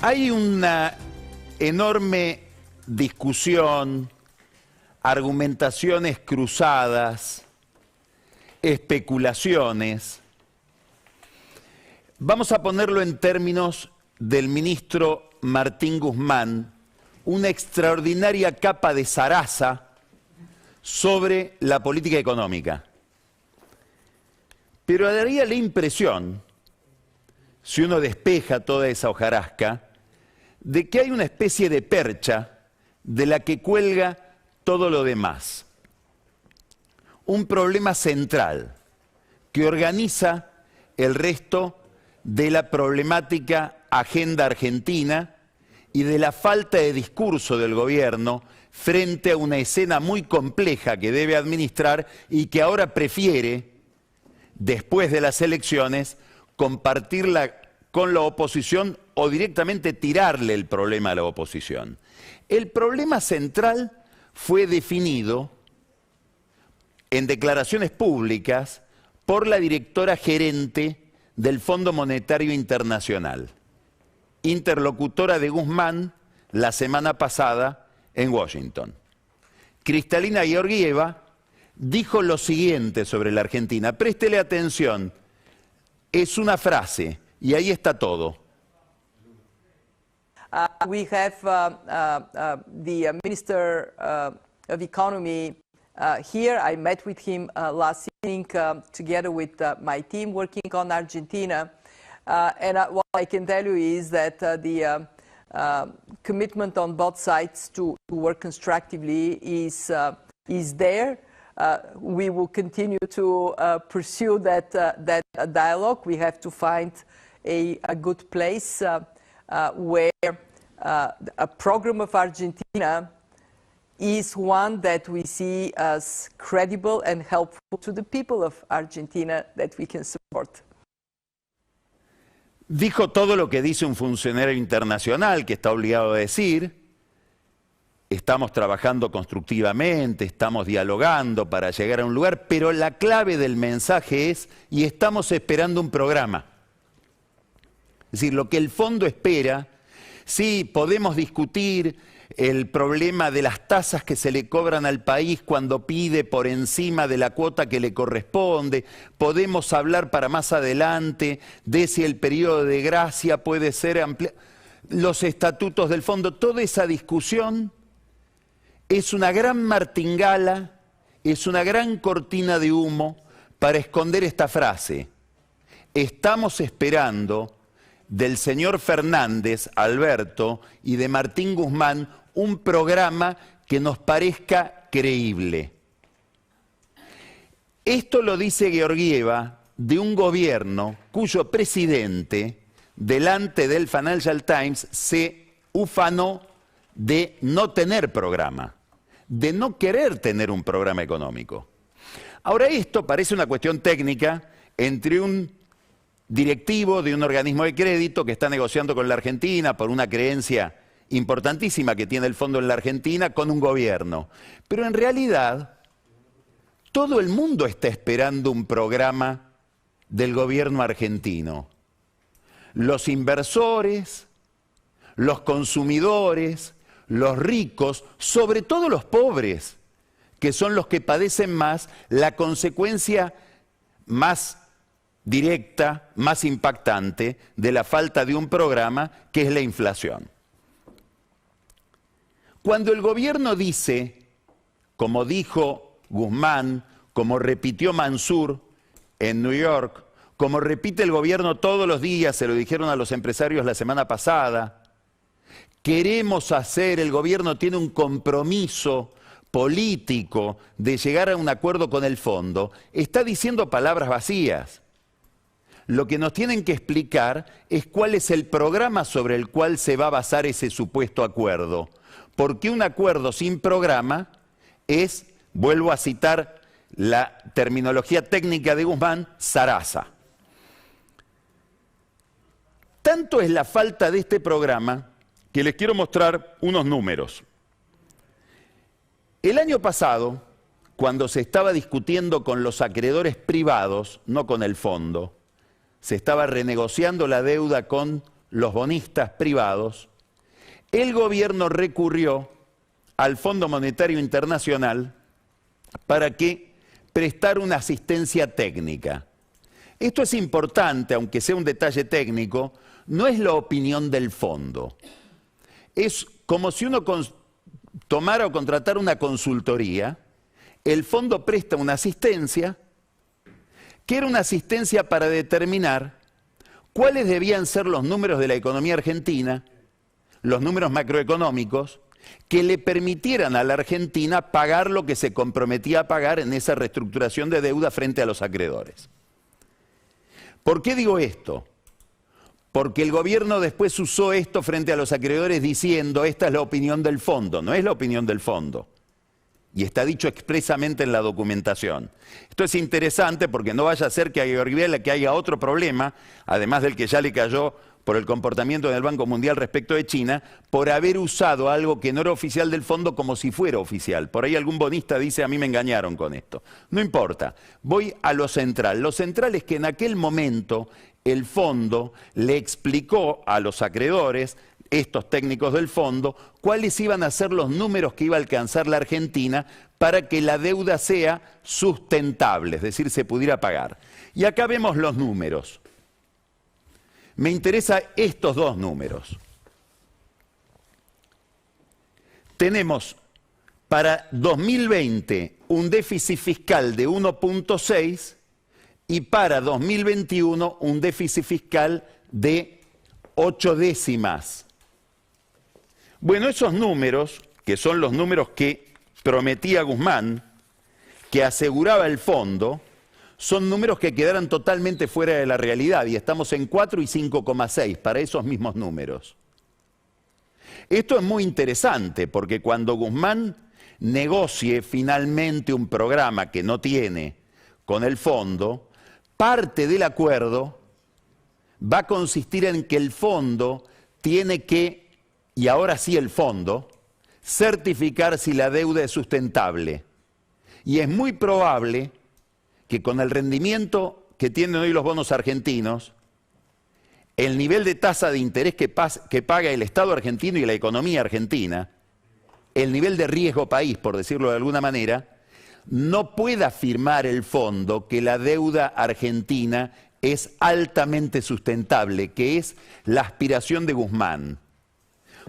Hay una enorme discusión, argumentaciones cruzadas, especulaciones. Vamos a ponerlo en términos del ministro Martín Guzmán, una extraordinaria capa de zaraza sobre la política económica. Pero daría la impresión, si uno despeja toda esa hojarasca, de que hay una especie de percha de la que cuelga todo lo demás. Un problema central que organiza el resto de la problemática agenda argentina y de la falta de discurso del gobierno frente a una escena muy compleja que debe administrar y que ahora prefiere, después de las elecciones, compartirla con la oposición o directamente tirarle el problema a la oposición. El problema central fue definido en declaraciones públicas por la directora gerente del Fondo Monetario Internacional, interlocutora de Guzmán la semana pasada en Washington. Kristalina Georgieva dijo lo siguiente sobre la Argentina. Préstele atención, es una frase y ahí está todo. We have the Minister of Economy here. I met with him last evening together with my team working on Argentina. And what I can tell you is that the commitment on both sides to work constructively is there. We will continue to pursue that dialogue. We have to find a good place where a program of Argentina is one that we see as credible and helpful to the people of Argentina that we can support. Dijo todo lo que dice un funcionario internacional que está obligado a decir. Estamos trabajando constructivamente, estamos dialogando para llegar a un lugar, pero la clave del mensaje es, y estamos esperando un programa. Es decir, lo que el fondo espera, sí, podemos discutir el problema de las tasas que se le cobran al país cuando pide por encima de la cuota que le corresponde, podemos hablar para más adelante de si el periodo de gracia puede ser ampliado, los estatutos del fondo, toda esa discusión es una gran martingala, es una gran cortina de humo para esconder esta frase. Estamos esperando del señor Fernández, Alberto, y de Martín Guzmán un programa que nos parezca creíble. Esto lo dice Georgieva de un gobierno cuyo presidente, delante del Financial Times, se ufanó de no tener programa, de no querer tener un programa económico. Ahora esto parece una cuestión técnica entre un directivo de un organismo de crédito que está negociando con la Argentina por una creencia importantísima que tiene el fondo en la Argentina con un gobierno. Pero en realidad, todo el mundo está esperando un programa del gobierno argentino. Los inversores, los consumidores, los ricos, sobre todo los pobres, que son los que padecen más la consecuencia más directa, más impactante de la falta de un programa, que es la inflación. Cuando el gobierno dice, como dijo Guzmán, como repitió Mansur en New York, como repite el gobierno todos los días, se lo dijeron a los empresarios la semana pasada, queremos hacer, el gobierno tiene un compromiso político de llegar a un acuerdo con el fondo, está diciendo palabras vacías. Lo que nos tienen que explicar es cuál es el programa sobre el cual se va a basar ese supuesto acuerdo. Porque un acuerdo sin programa es, vuelvo a citar la terminología técnica de Guzmán, zaraza. Tanto es la falta de este programa que les quiero mostrar unos números. El año pasado, cuando se estaba discutiendo con los acreedores privados, no con el fondo, se estaba renegociando la deuda con los bonistas privados, el gobierno recurrió al Fondo Monetario Internacional para que prestara una asistencia técnica. Esto es importante, aunque sea un detalle técnico, no es la opinión del fondo. Es como si uno tomara o contratara una consultoría, el fondo presta una asistencia, que era una asistencia para determinar cuáles debían ser los números de la economía argentina, los números macroeconómicos, que le permitieran a la Argentina pagar lo que se comprometía a pagar en esa reestructuración de deuda frente a los acreedores. ¿Por qué digo esto? Porque el gobierno después usó esto frente a los acreedores diciendo, esta es la opinión del fondo, no es la opinión del fondo. Y está dicho expresamente en la documentación. Esto es interesante porque no vaya a ser que haya otro problema, además del que ya le cayó por el comportamiento del Banco Mundial respecto de China, por haber usado algo que no era oficial del fondo como si fuera oficial. Por ahí algún bonista dice, a mí me engañaron con esto. No importa, voy a lo central. Lo central es que en aquel momento el fondo le explicó a los acreedores, estos técnicos del fondo, cuáles iban a ser los números que iba a alcanzar la Argentina para que la deuda sea sustentable, es decir, se pudiera pagar. Y acá vemos los números. Me interesan estos dos números. Tenemos para 2020 un déficit fiscal de 1.6 y para 2021 un déficit fiscal de 8 décimas. Bueno, esos números, que son los números que prometía Guzmán, que aseguraba el fondo, son números que quedaron totalmente fuera de la realidad y estamos en 4 y 5,6 para esos mismos números. Esto es muy interesante porque cuando Guzmán negocie finalmente un programa que no tiene con el fondo, parte del acuerdo va a consistir en que el fondo tiene que, y ahora sí el fondo, certificar si la deuda es sustentable. Y es muy probable que con el rendimiento que tienen hoy los bonos argentinos, el nivel de tasa de interés que paga el Estado argentino y la economía argentina, el nivel de riesgo país, por decirlo de alguna manera, no pueda afirmar el fondo que la deuda argentina es altamente sustentable, que es la aspiración de Guzmán.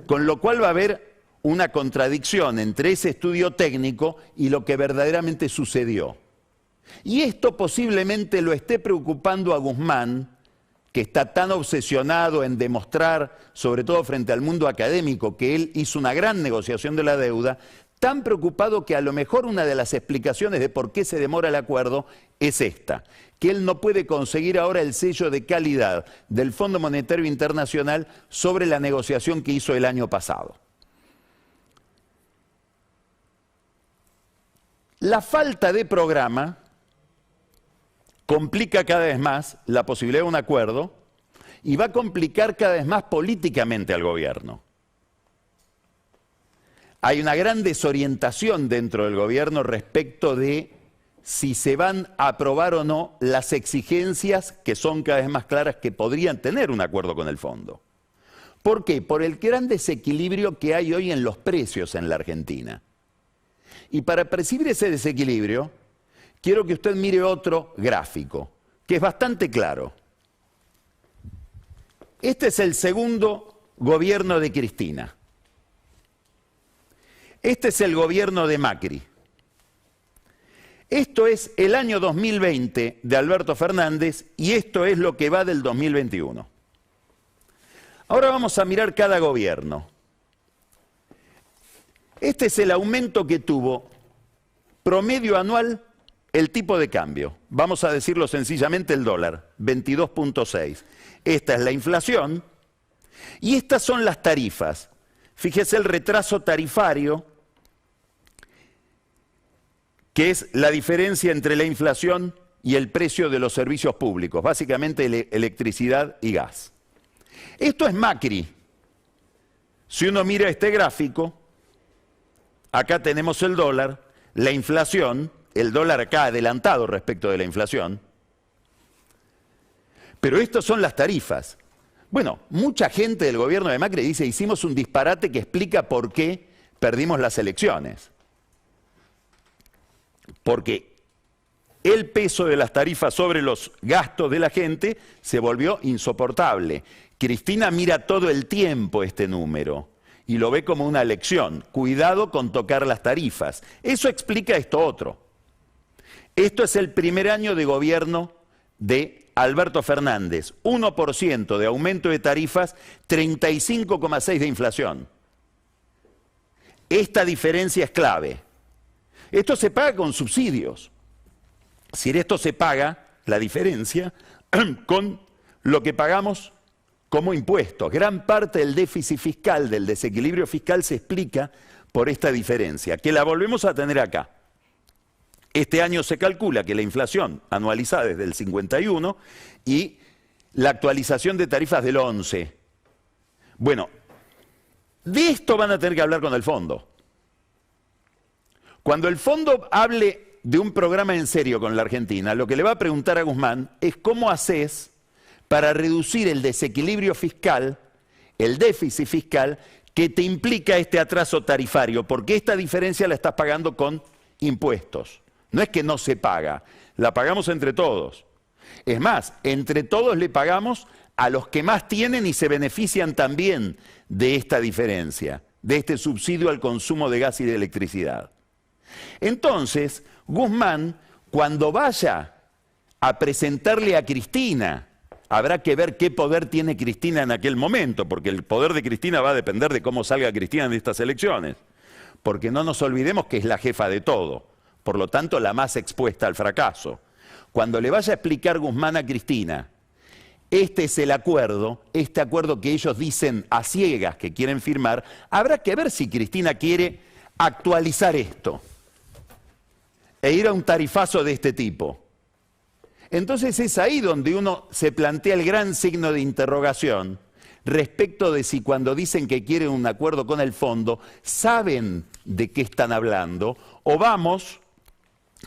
Con lo cual va a haber una contradicción entre ese estudio técnico y lo que verdaderamente sucedió. Y esto posiblemente lo esté preocupando a Guzmán, que está tan obsesionado en demostrar, sobre todo frente al mundo académico, que él hizo una gran negociación de la deuda, tan preocupado que a lo mejor una de las explicaciones de por qué se demora el acuerdo es esta, que él no puede conseguir ahora el sello de calidad del Fondo Monetario Internacional sobre la negociación que hizo el año pasado. La falta de programa complica cada vez más la posibilidad de un acuerdo y va a complicar cada vez más políticamente al gobierno. Hay una gran desorientación dentro del gobierno respecto de si se van a aprobar o no las exigencias que son cada vez más claras que podrían tener un acuerdo con el fondo. ¿Por qué? Por el gran desequilibrio que hay hoy en los precios en la Argentina. Y para percibir ese desequilibrio, quiero que usted mire otro gráfico, que es bastante claro. Este es el segundo gobierno de Cristina. Este es el gobierno de Macri. Esto es el año 2020 de Alberto Fernández y esto es lo que va del 2021. Ahora vamos a mirar cada gobierno. Este es el aumento que tuvo promedio anual el tipo de cambio. Vamos a decirlo sencillamente el dólar, 22.6. Esta es la inflación y estas son las tarifas. Fíjese el retraso tarifario, que es la diferencia entre la inflación y el precio de los servicios públicos, básicamente electricidad y gas. Esto es Macri. Si uno mira este gráfico, acá tenemos el dólar, la inflación, el dólar acá adelantado respecto de la inflación, pero estas son las tarifas. Bueno, mucha gente del gobierno de Macri dice, hicimos un disparate que explica por qué perdimos las elecciones. Porque el peso de las tarifas sobre los gastos de la gente se volvió insoportable. Cristina mira todo el tiempo este número y lo ve como una lección. Cuidado con tocar las tarifas. Eso explica esto otro. Esto es el primer año de gobierno de Alberto Fernández. 1% de aumento de tarifas, 35,6% de inflación. Esta diferencia es clave. Esto se paga con subsidios. Si esto se paga, la diferencia, con lo que pagamos como impuestos. Gran parte del déficit fiscal, del desequilibrio fiscal, se explica por esta diferencia, que la volvemos a tener acá. Este año se calcula que la inflación anualizada es del 51 y la actualización de tarifas del 11. Bueno, de esto van a tener que hablar con el fondo. Cuando el fondo hable de un programa en serio con la Argentina, lo que le va a preguntar a Guzmán es cómo haces para reducir el desequilibrio fiscal, el déficit fiscal, que te implica este atraso tarifario, porque esta diferencia la estás pagando con impuestos. No es que no se paga, la pagamos entre todos. Es más, entre todos le pagamos a los que más tienen y se benefician también de esta diferencia, de este subsidio al consumo de gas y de electricidad. Entonces, Guzmán, cuando vaya a presentarle a Cristina, habrá que ver qué poder tiene Cristina en aquel momento, porque el poder de Cristina va a depender de cómo salga Cristina en estas elecciones. Porque no nos olvidemos que es la jefa de todo, por lo tanto la más expuesta al fracaso. Cuando le vaya a explicar Guzmán a Cristina, este es el acuerdo, este acuerdo que ellos dicen a ciegas que quieren firmar, habrá que ver si Cristina quiere actualizar esto e ir a un tarifazo de este tipo. Entonces es ahí donde uno se plantea el gran signo de interrogación respecto de si cuando dicen que quieren un acuerdo con el fondo, saben de qué están hablando, o vamos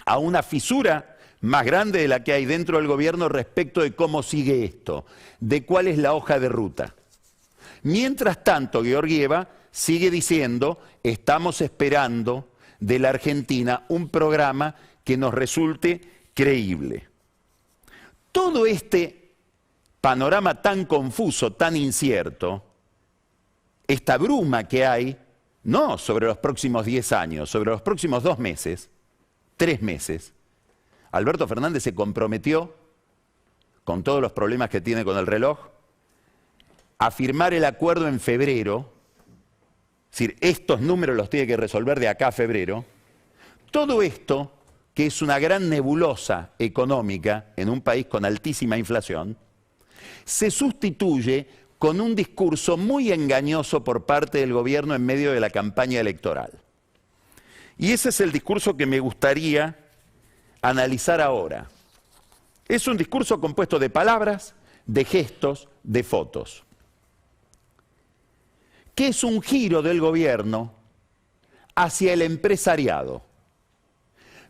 a una fisura más grande de la que hay dentro del gobierno respecto de cómo sigue esto, de cuál es la hoja de ruta. Mientras tanto, Georgieva sigue diciendo, estamos esperando de la Argentina un programa que nos resulte creíble. Todo este panorama tan confuso, tan incierto, esta bruma que hay, no sobre los próximos 10 años, sobre los próximos 2 meses, 3 meses, Alberto Fernández se comprometió, con todos los problemas que tiene con el reloj, a firmar el acuerdo en febrero. Es decir, estos números los tiene que resolver de acá a febrero. Todo esto, que es una gran nebulosa económica en un país con altísima inflación, se sustituye con un discurso muy engañoso por parte del gobierno en medio de la campaña electoral. Y ese es el discurso que me gustaría analizar ahora. Es un discurso compuesto de palabras, de gestos, de fotos. Que es un giro del gobierno hacia el empresariado.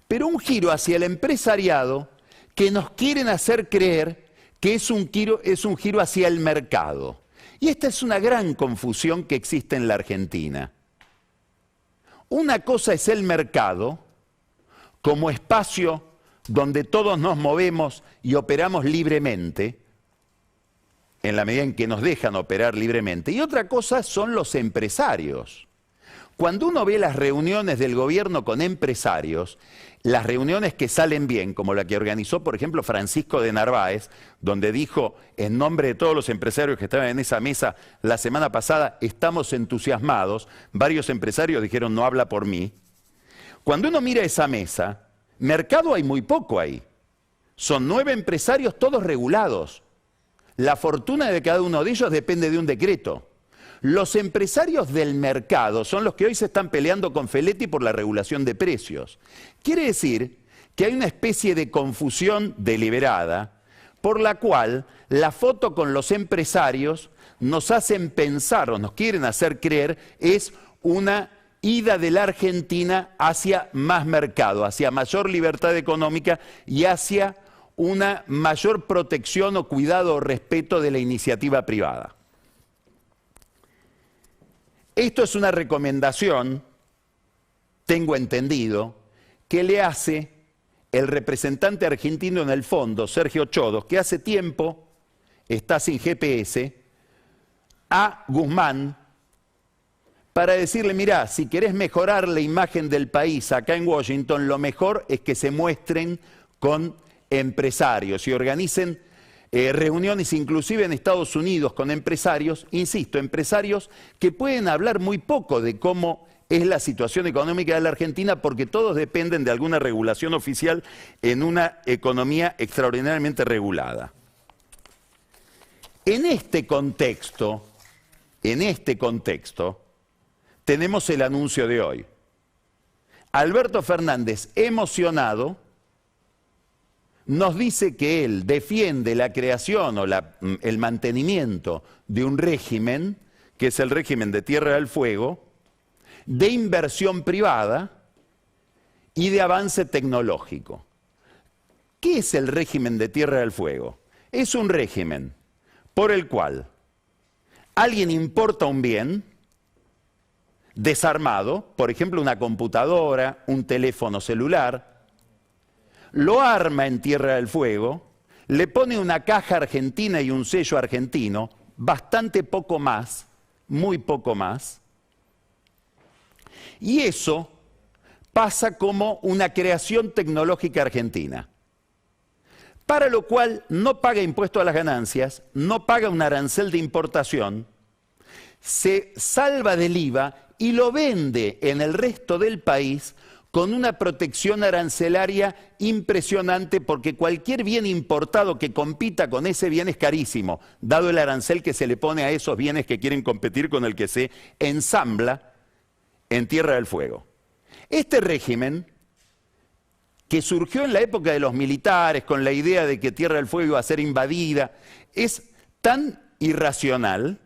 Pero un giro hacia el empresariado que nos quieren hacer creer que es un giro hacia el mercado. Y esta es una gran confusión que existe en la Argentina. Una cosa es el mercado como espacio donde todos nos movemos y operamos libremente, en la medida en que nos dejan operar libremente. Y otra cosa son los empresarios. Cuando uno ve las reuniones del gobierno con empresarios, las reuniones que salen bien, como la que organizó, por ejemplo, Francisco de Narváez, donde dijo, en nombre de todos los empresarios que estaban en esa mesa la semana pasada, estamos entusiasmados, varios empresarios dijeron, no habla por mí. Cuando uno mira esa mesa, mercado hay muy poco ahí. Son 9 empresarios, todos regulados. La fortuna de cada uno de ellos depende de un decreto. Los empresarios del mercado son los que hoy se están peleando con Feletti por la regulación de precios. Quiere decir que hay una especie de confusión deliberada por la cual la foto con los empresarios nos hacen pensar o nos quieren hacer creer es una ida de la Argentina hacia más mercado, hacia mayor libertad económica y hacia una mayor protección o cuidado o respeto de la iniciativa privada. Esto es una recomendación, tengo entendido, que le hace el representante argentino en el fondo, Sergio Chodos, que hace tiempo está sin GPS, a Guzmán, para decirle, mirá, si querés mejorar la imagen del país acá en Washington, lo mejor es que se muestren con empresarios y organicen reuniones inclusive en Estados Unidos con empresarios, insisto, empresarios que pueden hablar muy poco de cómo es la situación económica de la Argentina porque todos dependen de alguna regulación oficial en una economía extraordinariamente regulada. En este contexto, tenemos el anuncio de hoy. Alberto Fernández, emocionado, nos dice que él defiende la creación o el mantenimiento de un régimen, que es el régimen de Tierra del Fuego, de inversión privada y de avance tecnológico. ¿Qué es el régimen de Tierra del Fuego? Es un régimen por el cual alguien importa un bien desarmado, por ejemplo una computadora, un teléfono celular, lo arma en Tierra del Fuego, le pone una caja argentina y un sello argentino, bastante poco más, muy poco más, y eso pasa como una creación tecnológica argentina, para lo cual no paga impuesto a las ganancias, no paga un arancel de importación, se salva del IVA y lo vende en el resto del país con una protección arancelaria impresionante porque cualquier bien importado que compita con ese bien es carísimo, dado el arancel que se le pone a esos bienes que quieren competir con el que se ensambla en Tierra del Fuego. Este régimen, que surgió en la época de los militares con la idea de que Tierra del Fuego iba a ser invadida, es tan irracional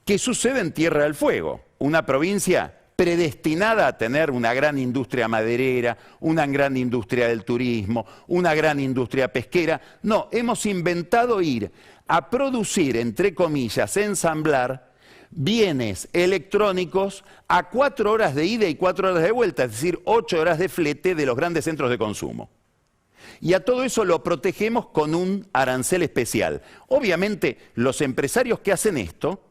que sucede en Tierra del Fuego, una provincia predestinada a tener una gran industria maderera, una gran industria del turismo, una gran industria pesquera. No, hemos inventado ir a producir, entre comillas, ensamblar bienes electrónicos a 4 horas de ida y 4 horas de vuelta, es decir, 8 horas de flete de los grandes centros de consumo. Y a todo eso lo protegemos con un arancel especial. Obviamente, los empresarios que hacen esto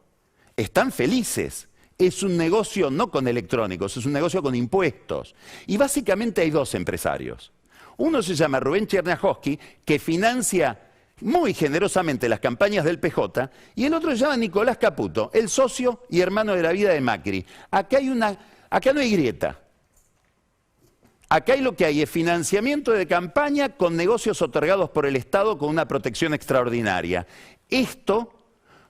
están felices. Es un negocio no con electrónicos, es un negocio con impuestos. Y básicamente hay dos empresarios. Uno se llama Rubén Cherniakhovsky, que financia muy generosamente las campañas del PJ, y el otro se llama Nicolás Caputo, el socio y hermano de la vida de Macri. Acá no hay grieta. Acá lo que hay es financiamiento de campaña con negocios otorgados por el Estado con una protección extraordinaria. Esto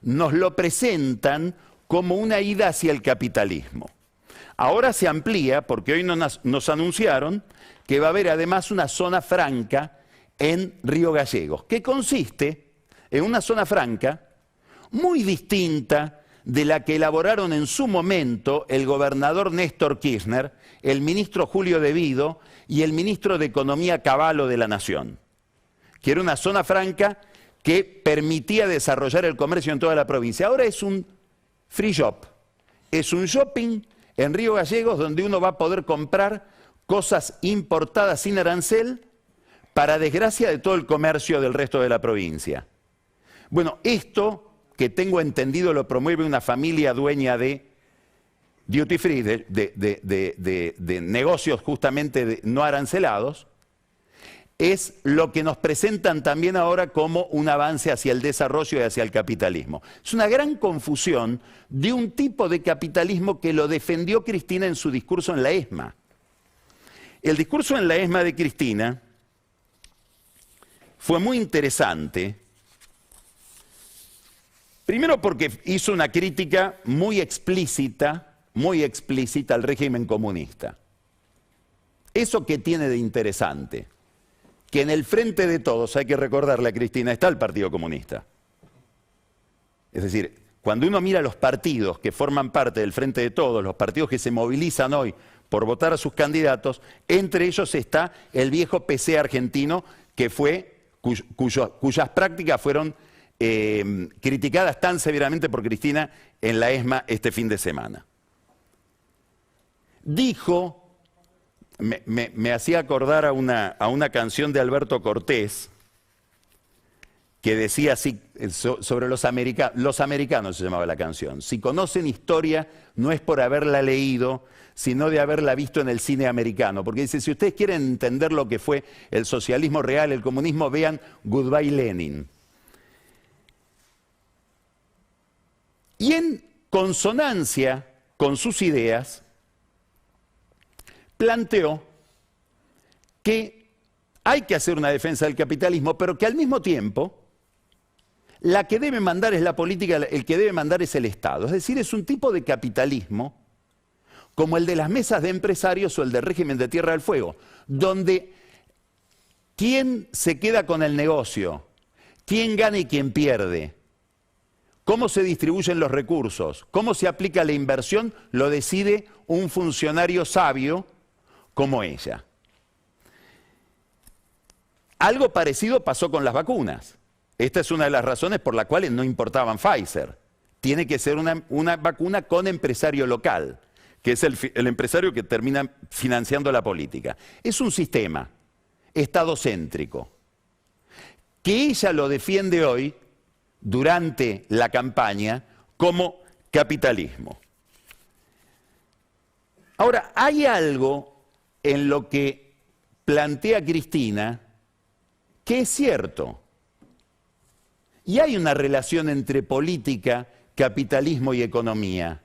nos lo presentan como una ida hacia el capitalismo. Ahora se amplía, porque hoy nos anunciaron que va a haber además una zona franca en Río Gallegos, que consiste en una zona franca muy distinta de la que elaboraron en su momento el gobernador Néstor Kirchner, el ministro Julio De Vido y el ministro de Economía Cavallo de la Nación, que era una zona franca que permitía desarrollar el comercio en toda la provincia. Ahora es un free shop, es un shopping en Río Gallegos donde uno va a poder comprar cosas importadas sin arancel para desgracia de todo el comercio del resto de la provincia. Bueno, esto que tengo entendido lo promueve una familia dueña de duty free, de negocios justamente no arancelados, es lo que nos presentan también ahora como un avance hacia el desarrollo y hacia el capitalismo. Es una gran confusión de un tipo de capitalismo que lo defendió Cristina en su discurso en la ESMA. El discurso en la ESMA de Cristina fue muy interesante, primero porque hizo una crítica muy explícita al régimen comunista. ¿Eso qué tiene de interesante? Que en el frente de todos, hay que recordarle a Cristina, está el Partido Comunista. Es decir, cuando uno mira los partidos que forman parte del frente de todos, los partidos que se movilizan hoy por votar a sus candidatos, entre ellos está el viejo PC argentino, que fue cuyas prácticas fueron criticadas tan severamente por Cristina en la ESMA este fin de semana. Dijo, me hacía acordar a una canción de Alberto Cortés, que decía así, sobre los americanos se llamaba la canción: si conocen historia no es por haberla leído, sino de haberla visto en el cine americano. Porque dice, si ustedes quieren entender lo que fue el socialismo real, el comunismo, vean Goodbye Lenin. Y en consonancia con sus ideas, planteó que hay que hacer una defensa del capitalismo, pero que al mismo tiempo la que debe mandar es la política, el que debe mandar es el Estado. Es decir, es un tipo de capitalismo como el de las mesas de empresarios o el del régimen de Tierra del Fuego, donde quién se queda con el negocio, quién gana y quién pierde, cómo se distribuyen los recursos, cómo se aplica la inversión, lo decide un funcionario sabio como ella. Algo parecido pasó con las vacunas. Esta es una de las razones por las cuales no importaban Pfizer. Tiene que ser una vacuna con empresario local, que es el empresario que termina financiando la política. Es un sistema estadocéntrico, que ella lo defiende hoy, durante la campaña, como capitalismo. Ahora, hay algo en lo que plantea Cristina que es cierto. Y hay una relación entre política, capitalismo y economía.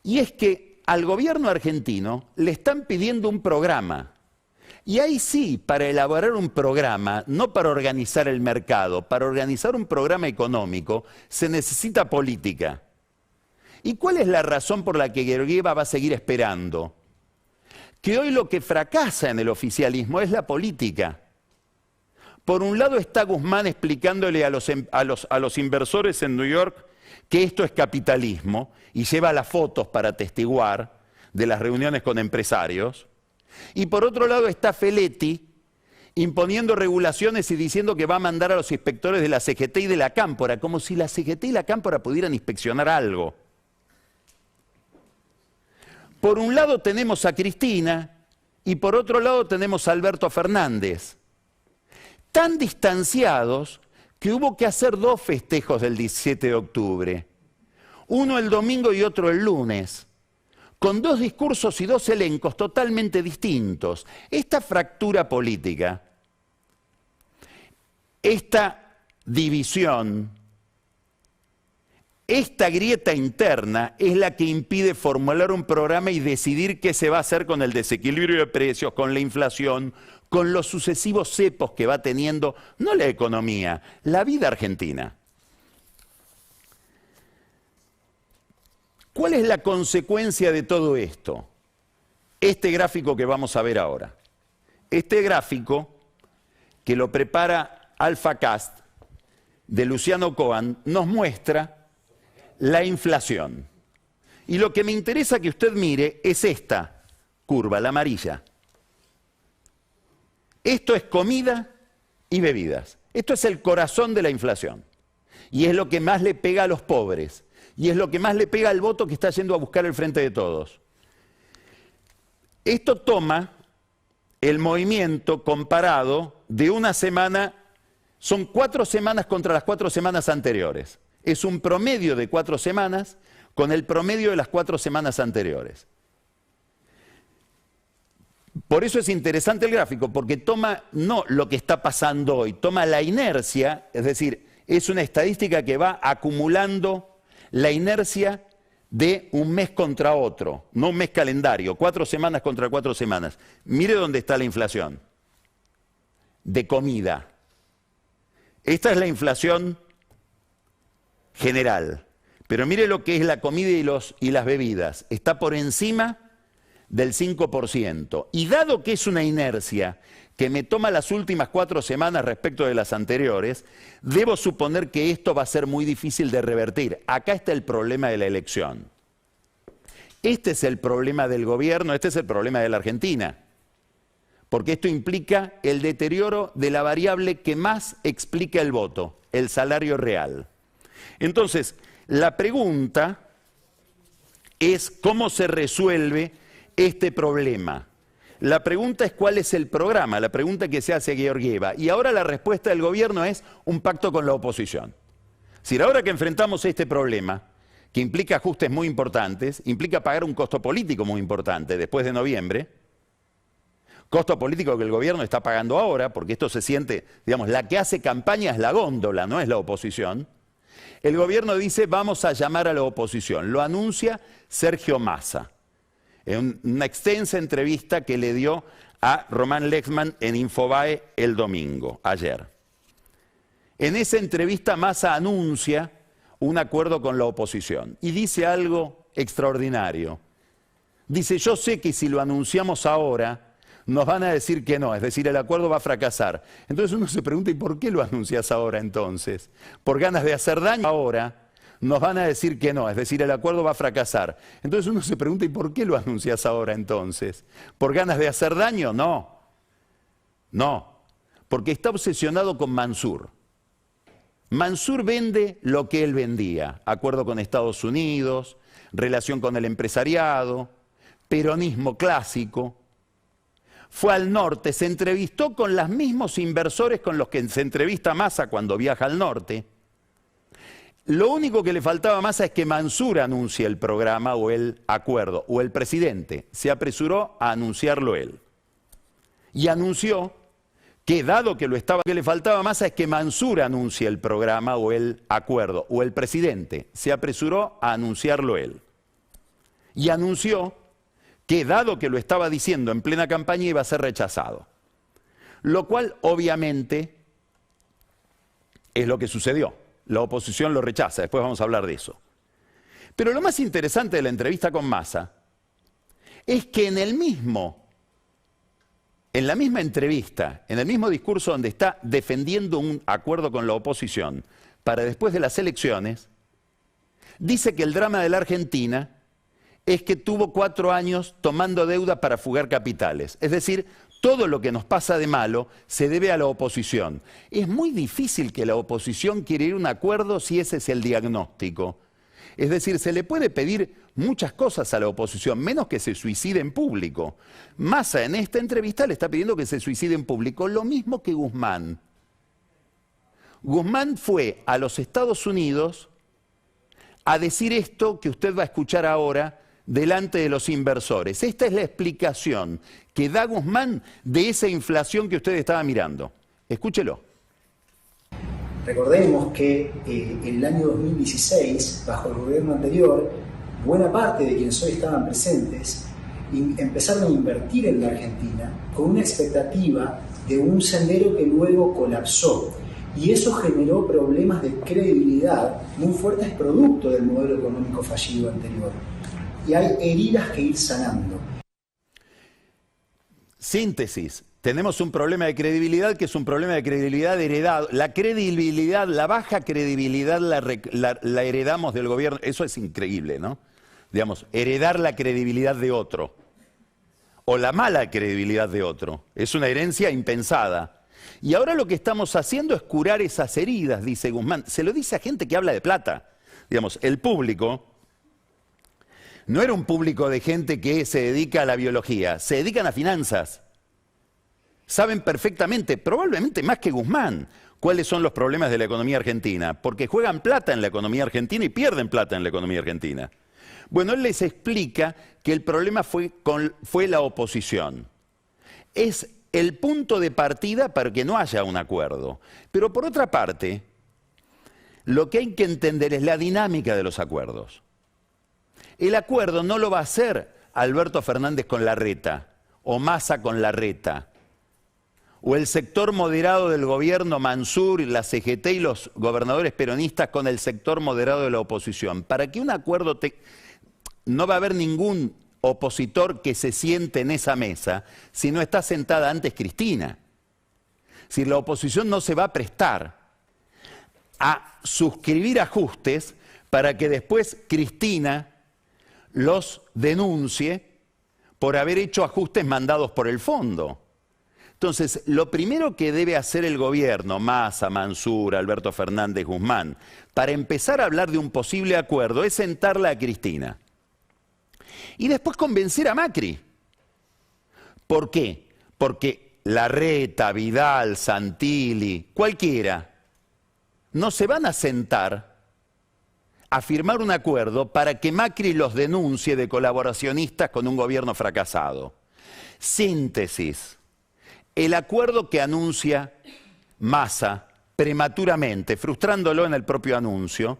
Y es que al gobierno argentino le están pidiendo un programa. Y ahí sí, para elaborar un programa, no para organizar el mercado, para organizar un programa económico, se necesita política. ¿Y cuál es la razón por la que Georgieva va a seguir esperando? Que hoy lo que fracasa en el oficialismo es la política. Por un lado está Guzmán explicándole a los inversores en New York que esto es capitalismo y lleva las fotos para atestiguar de las reuniones con empresarios. Y por otro lado está Feletti imponiendo regulaciones y diciendo que va a mandar a los inspectores de la CGT y de la Cámpora, como si la CGT y la Cámpora pudieran inspeccionar algo. Por un lado tenemos a Cristina y por otro lado tenemos a Alberto Fernández, tan distanciados que hubo que hacer dos festejos del 17 de octubre, uno el domingo y otro el lunes, con dos discursos y dos elencos totalmente distintos. Esta fractura política, esta división, esta grieta interna es la que impide formular un programa y decidir qué se va a hacer con el desequilibrio de precios, con la inflación, con los sucesivos cepos que va teniendo, no la economía, la vida argentina. ¿Cuál es la consecuencia de todo esto? Este gráfico que vamos a ver ahora. Este gráfico, que lo prepara AlphaCast, de Luciano Cohen, nos muestra la inflación. Y lo que me interesa que usted mire es esta curva, la amarilla. Esto es comida y bebidas. Esto es el corazón de la inflación. Y es lo que más le pega a los pobres. Y es lo que más le pega al voto que está yendo a buscar el Frente de Todos. Esto toma el movimiento comparado de una semana, son 4 semanas contra las 4 semanas anteriores. Es un promedio de 4 semanas con el promedio de las 4 semanas anteriores. Por eso es interesante el gráfico, porque toma no lo que está pasando hoy, toma la inercia, es decir, es una estadística que va acumulando la inercia de un mes contra otro, no un mes calendario, 4 semanas contra 4 semanas. Mire dónde está la inflación de comida. Esta es la inflación general, pero mire lo que es la comida y las bebidas. Está por encima del 5%. Y dado que es una inercia que me toma las últimas 4 semanas respecto de las anteriores, debo suponer que esto va a ser muy difícil de revertir. Acá está el problema de la elección. Este es el problema del gobierno, este es el problema de la Argentina. porque esto implica el deterioro de la variable que más explica el voto, el salario real. Entonces, la pregunta es cómo se resuelve este problema. La pregunta es cuál es el programa, la pregunta que se hace a Georgieva. Y ahora la respuesta del gobierno es un pacto con la oposición. Es decir, ahora que enfrentamos este problema, que implica ajustes muy importantes, implica pagar un costo político muy importante después de noviembre, costo político que el gobierno está pagando ahora, porque esto se siente, digamos, la que hace campaña es la góndola, no es la oposición. El gobierno dice, vamos a llamar a la oposición. Lo anuncia Sergio Massa, en una extensa entrevista que le dio a Román Lexman en Infobae el domingo, ayer. En esa entrevista Massa anuncia un acuerdo con la oposición y dice algo extraordinario. Dice, yo sé que si lo anunciamos ahora, nos van a decir que no, es decir, el acuerdo va a fracasar. Entonces uno se pregunta, ¿y por qué lo anuncias ahora entonces? ¿Por ganas de hacer daño ahora? Nos van a decir que no, es decir, el acuerdo va a fracasar. Entonces uno se pregunta, ¿y por qué lo anuncias ahora entonces? ¿Por ganas de hacer daño? No. No, porque está obsesionado con Mansur. Mansur vende lo que él vendía, acuerdo con Estados Unidos, relación con el empresariado, peronismo clásico. Fue al norte, se entrevistó con los mismos inversores con los que se entrevista Massa cuando viaja al norte. Lo único que le faltaba a Massa es que Mansur anuncie el programa o el acuerdo, o el presidente. Se apresuró a anunciarlo él. Y anunció que, dado que lo que le faltaba a Massa es que Mansur anuncie el programa o el acuerdo, o el presidente. Se apresuró a anunciarlo él. Y anunció que, dado que lo estaba diciendo en plena campaña, iba a ser rechazado. Lo cual, obviamente, es lo que sucedió. La oposición lo rechaza, después vamos a hablar de eso. Pero lo más interesante de la entrevista con Massa es que en la misma entrevista, en el mismo discurso donde está defendiendo un acuerdo con la oposición para después de las elecciones, dice que el drama de la Argentina es que tuvo 4 años tomando deuda para fugar capitales. Es decir, todo lo que nos pasa de malo se debe a la oposición. Es muy difícil que la oposición quiera ir a un acuerdo si ese es el diagnóstico. Es decir, se le puede pedir muchas cosas a la oposición, menos que se suicide en público. Massa en esta entrevista le está pidiendo que se suicide en público, lo mismo que Guzmán. Guzmán fue a los Estados Unidos a decir esto que usted va a escuchar ahora delante de los inversores. Esta es la explicación que da Guzmán de esa inflación que usted estaba mirando. Escúchelo. Recordemos que en el año 2016, bajo el gobierno anterior, buena parte de quienes hoy estaban presentes empezaron a invertir en la Argentina con una expectativa de un sendero que luego colapsó. Y eso generó problemas de credibilidad muy fuertes producto del modelo económico fallido anterior. Y hay heridas que ir sanando. Síntesis. Tenemos un problema de credibilidad que es un problema de credibilidad heredado. La credibilidad, la baja credibilidad la heredamos del gobierno. Eso es increíble, ¿no? Digamos, heredar la credibilidad de otro. O la mala credibilidad de otro. Es una herencia impensada. Y ahora lo que estamos haciendo es curar esas heridas, dice Guzmán. Se lo dice a gente que habla de plata. Digamos, el público no era un público de gente que se dedica a la biología, se dedican a finanzas. Saben perfectamente, probablemente más que Guzmán, cuáles son los problemas de la economía argentina, porque juegan plata en la economía argentina y pierden plata en la economía argentina. Bueno, él les explica que el problema fue la oposición. Es el punto de partida para que no haya un acuerdo. Pero por otra parte, lo que hay que entender es la dinámica de los acuerdos. El acuerdo no lo va a hacer Alberto Fernández con Larreta, o Massa con Larreta, o el sector moderado del gobierno, Mansur, la CGT y los gobernadores peronistas con el sector moderado de la oposición. Para que un acuerdo no va a haber ningún opositor que se siente en esa mesa si no está sentada antes Cristina. Si la oposición no se va a prestar a suscribir ajustes para que después Cristina los denuncie por haber hecho ajustes mandados por el fondo. Entonces, lo primero que debe hacer el gobierno, Massa, Mansur, Alberto Fernández, Guzmán, para empezar a hablar de un posible acuerdo, es sentarla a Cristina. Y después convencer a Macri. ¿Por qué? Porque Larreta, Vidal, Santilli, cualquiera, no se van a sentar a firmar un acuerdo para que Macri los denuncie de colaboracionistas con un gobierno fracasado. Síntesis. El acuerdo que anuncia Massa prematuramente, frustrándolo en el propio anuncio,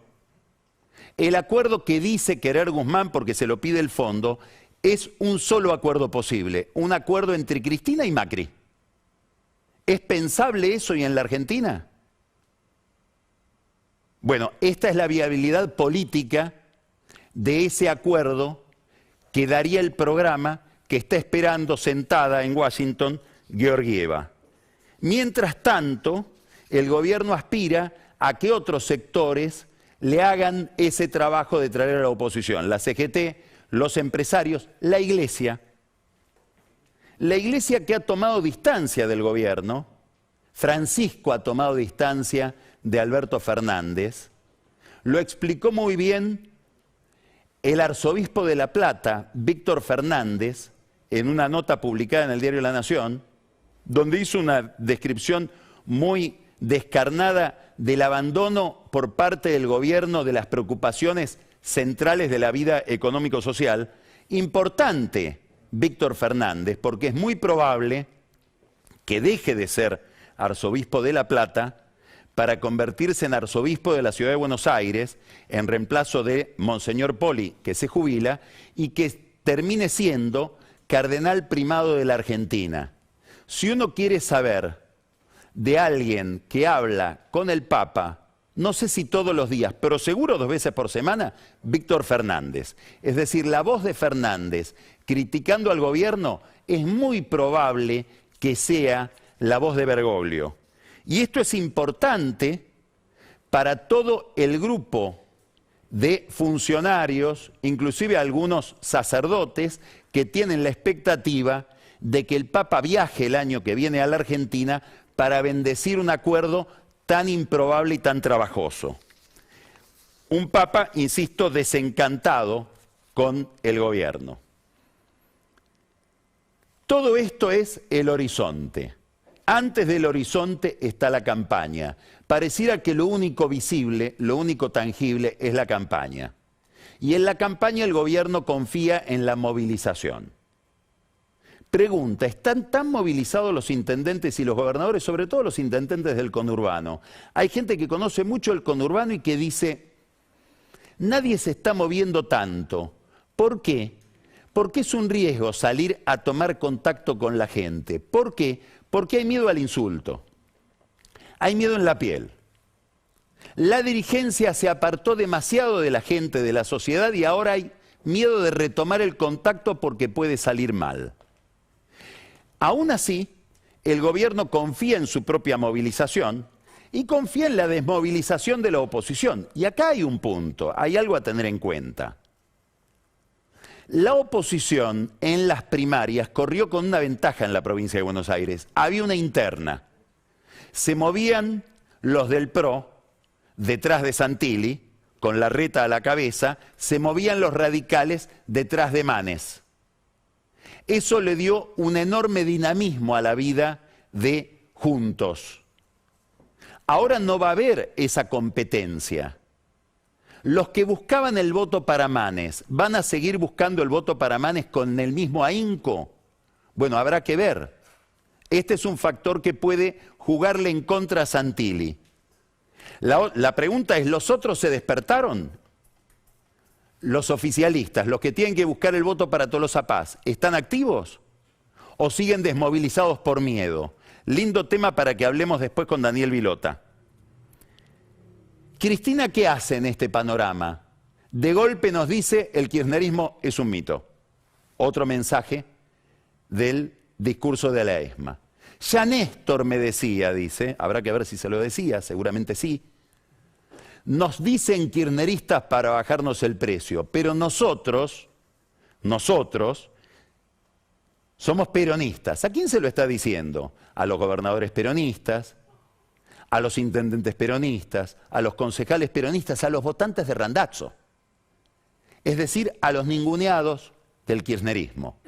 el acuerdo que dice querer Guzmán porque se lo pide el fondo, es un solo acuerdo posible, un acuerdo entre Cristina y Macri. ¿Es pensable eso y en la Argentina? Bueno, esta es la viabilidad política de ese acuerdo que daría el programa que está esperando sentada en Washington Georgieva. Mientras tanto, el gobierno aspira a que otros sectores le hagan ese trabajo de traer a la oposición. La CGT, los empresarios, la Iglesia. La Iglesia que ha tomado distancia del gobierno, Francisco ha tomado distancia de Alberto Fernández, lo explicó muy bien el arzobispo de La Plata, Víctor Fernández, en una nota publicada en el diario La Nación, donde hizo una descripción muy descarnada del abandono por parte del gobierno de las preocupaciones centrales de la vida económico-social. Importante, Víctor Fernández, porque es muy probable que deje de ser arzobispo de La Plata para convertirse en arzobispo de la ciudad de Buenos Aires, en reemplazo de Monseñor Poli, que se jubila, y que termine siendo cardenal primado de la Argentina. Si uno quiere saber de alguien que habla con el Papa, no sé si todos los días, pero seguro 2 veces por semana, Víctor Fernández. Es decir, la voz de Fernández criticando al gobierno es muy probable que sea la voz de Bergoglio. Y esto es importante para todo el grupo de funcionarios, inclusive algunos sacerdotes, que tienen la expectativa de que el Papa viaje el año que viene a la Argentina para bendecir un acuerdo tan improbable y tan trabajoso. Un Papa, insisto, desencantado con el gobierno. Todo esto es el horizonte. Antes del horizonte está la campaña. Pareciera que lo único visible, lo único tangible es la campaña. Y en la campaña el gobierno confía en la movilización. Pregunta, ¿están tan movilizados los intendentes y los gobernadores, sobre todo los intendentes del conurbano? Hay gente que conoce mucho el conurbano y que dice, nadie se está moviendo tanto. ¿Por qué? Porque es un riesgo salir a tomar contacto con la gente. ¿Por qué? Porque hay miedo al insulto, hay miedo en la piel. La dirigencia se apartó demasiado de la gente, de la sociedad, y ahora hay miedo de retomar el contacto porque puede salir mal. Aún así, el gobierno confía en su propia movilización y confía en la desmovilización de la oposición. Y acá hay un punto, hay algo a tener en cuenta. La oposición en las primarias corrió con una ventaja en la provincia de Buenos Aires. Había una interna. Se movían los del PRO detrás de Santilli, con Larreta a la cabeza, se movían los radicales detrás de Manes. Eso le dio un enorme dinamismo a la vida de Juntos. Ahora no va a haber esa competencia. Los que buscaban el voto para Manes, ¿van a seguir buscando el voto para Manes con el mismo ahínco? Bueno, habrá que ver. Este es un factor que puede jugarle en contra a Santilli. La pregunta es, ¿los otros se despertaron? Los oficialistas, los que tienen que buscar el voto para Tolosa Paz, ¿están activos? ¿O siguen desmovilizados por miedo? Lindo tema para que hablemos después con Daniel Vilota. Cristina, ¿qué hace en este panorama? De golpe nos dice, el kirchnerismo es un mito. Otro mensaje del discurso de la ESMA. Ya Néstor me decía, dice, habrá que ver si se lo decía, seguramente sí. Nos dicen kirchneristas para bajarnos el precio, pero nosotros, somos peronistas. ¿A quién se lo está diciendo? A los gobernadores peronistas, a los intendentes peronistas, a los concejales peronistas, a los votantes de Randazzo. Es decir, a los ninguneados del kirchnerismo.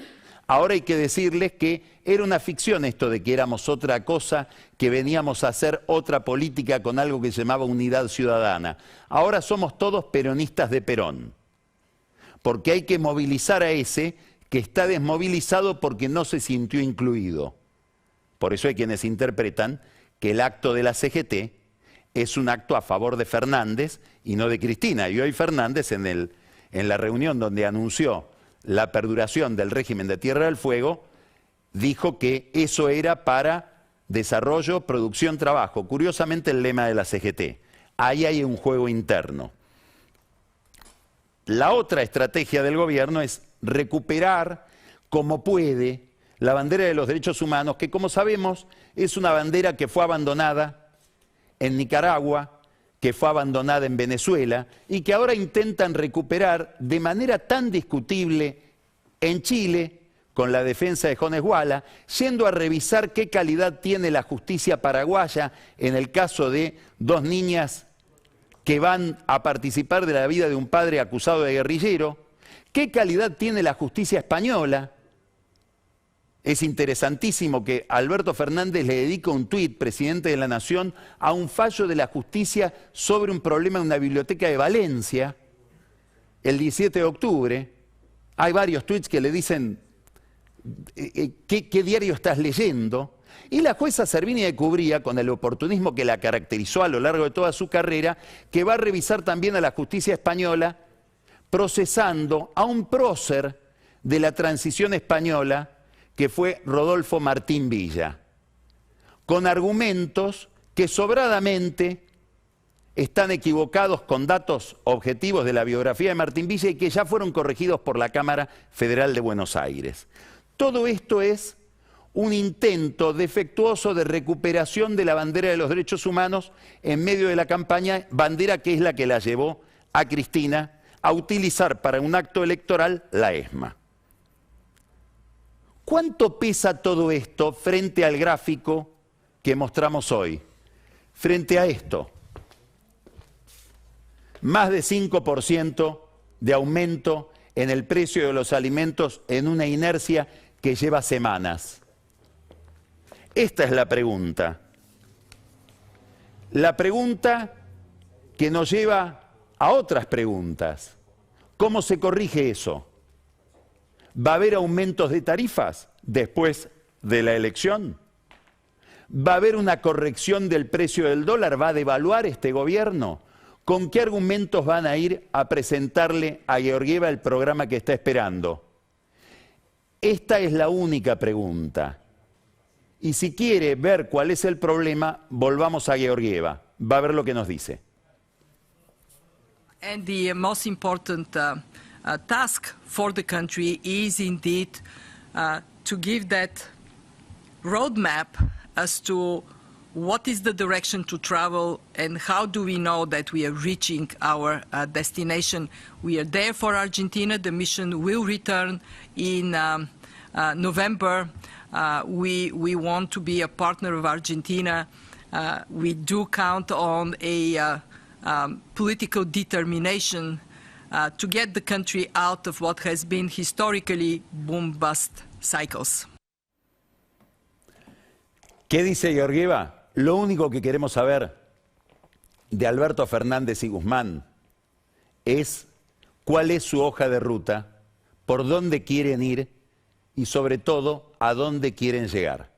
Ahora hay que decirles que era una ficción esto de que éramos otra cosa, que veníamos a hacer otra política con algo que se llamaba unidad ciudadana. Ahora somos todos peronistas de Perón, porque hay que movilizar a ese que está desmovilizado porque no se sintió incluido. Por eso hay quienes interpretan que el acto de la CGT es un acto a favor de Fernández y no de Cristina. Y hoy Fernández en la reunión donde anunció la perduración del régimen de Tierra del Fuego, dijo que eso era para desarrollo, producción, trabajo. Curiosamente el lema de la CGT. Ahí hay un juego interno. La otra estrategia del gobierno es recuperar como puede la bandera de los derechos humanos, que como sabemos es una bandera que fue abandonada en Nicaragua, que fue abandonada en Venezuela y que ahora intentan recuperar de manera tan discutible en Chile, con la defensa de Jones Walla, yendo a revisar qué calidad tiene la justicia paraguaya en el caso de dos niñas que van a participar de la vida de un padre acusado de guerrillero, qué calidad tiene la justicia española. Es interesantísimo que Alberto Fernández le dedica un tuit, presidente de la Nación, a un fallo de la justicia sobre un problema en una biblioteca de Valencia, el 17 de octubre. Hay varios tuits que le dicen ¿qué diario estás leyendo? Y la jueza Servini de Cubría, con el oportunismo que la caracterizó a lo largo de toda su carrera, que va a revisar también a la justicia española, procesando a un prócer de la transición española, que fue Rodolfo Martín Villa, con argumentos que sobradamente están equivocados con datos objetivos de la biografía de Martín Villa y que ya fueron corregidos por la Cámara Federal de Buenos Aires. Todo esto es un intento defectuoso de recuperación de la bandera de los derechos humanos en medio de la campaña, bandera que es la que la llevó a Cristina a utilizar para un acto electoral la ESMA. ¿Cuánto pesa todo esto frente al gráfico que mostramos hoy? Frente a esto, más de 5% de aumento en el precio de los alimentos en una inercia que lleva semanas. Esta es la pregunta. La pregunta que nos lleva a otras preguntas. ¿Cómo se corrige eso? ¿Va a haber aumentos de tarifas después de la elección? ¿Va a haber una corrección del precio del dólar? ¿Va a devaluar este gobierno? ¿Con qué argumentos van a ir a presentarle a Georgieva el programa que está esperando? Esta es la única pregunta. Y si quiere ver cuál es el problema, volvamos a Georgieva. Va a ver lo que nos dice. And the most important task for the country is indeed to give that roadmap as to what is the direction to travel and how do we know that we are reaching our destination. We are there for Argentina. The mission will return in November. We want to be a partner of Argentina. We do count on a political determination to get the country out of what has been historically boom-bust cycles. ¿Qué dice Georgieva? Lo único que queremos saber de Alberto Fernández y Guzmán es cuál es su hoja de ruta, por dónde quieren ir y sobre todo a dónde quieren llegar.